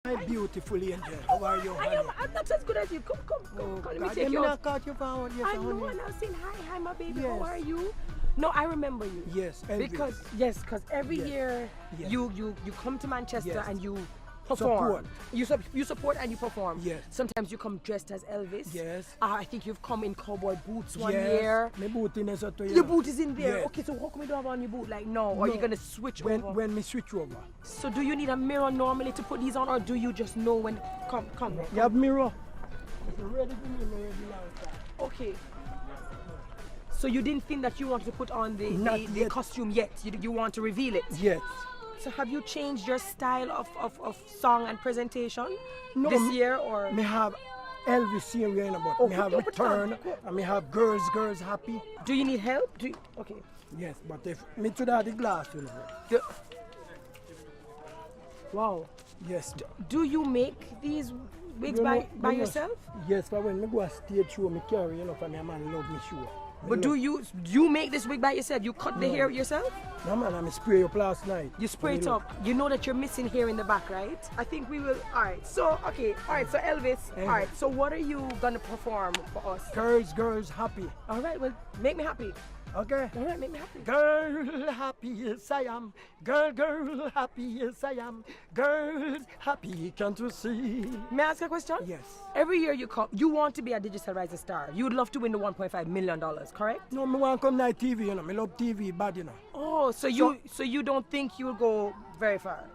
My beautiful angel, how are you, honey? I'm not as good as you. Come. Let me take you out. Caught you forward, yes, I know, honey. and I was saying hi, my baby. Yes. How are you? No, I remember you. Yes, Elvis. Because every year Yes. you come to Manchester Yes. and you perform. Support. You support and you perform. Yes. Sometimes you come dressed as Elvis. Yes. I think you've come in cowboy boots one Yes. year. My boot in there, to Your boot is in there. Yes. Okay, so how come you don't have on your boot? Like no, or are you gonna switch over? When me switch over. So do you need a mirror normally to put these on, or do you just know when? Come. You have mirror. If you're ready for me, ready now. Okay. So you didn't think that you wanted to put on the costume yet? You want to reveal it? Yes. So have you changed your style of song and presentation No, this year, or? Me have Elvis here, you know, but me have Return, and me have Girls Happy. Do you need help? Okay. Yes, but if me to that the glass, you know. Wow. Yes. Do you make these wigs by yourself? Yes, but when me go a stage show, me carry, you know, for me man love me show. But do you make this wig by yourself? You cut the hair yourself? No man, I spray up last night. You spray it up. You know that you're missing hair in the back, right? I think we will. All right. So Elvis. All right. So what are you gonna perform for us? Girls happy. All right. Well, make me happy. Okay. All right. Make me happy. Girl happy, yes I am. Girl happy, yes I am. Girls happy, can't you see? May I ask a question? Yes. Every year you come, you want to be a Digicel Rising Star. You would love to win the $1.5 million, correct? No, me want to come night TV, you know. Me love TV bad, you know. Oh, so you don't think you'll go very far?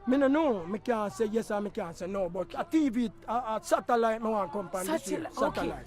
Me no know. Me can't say yes or me can't say no. But a TV, a satellite, me want to come on this year. Satellite. Okay. Satellite.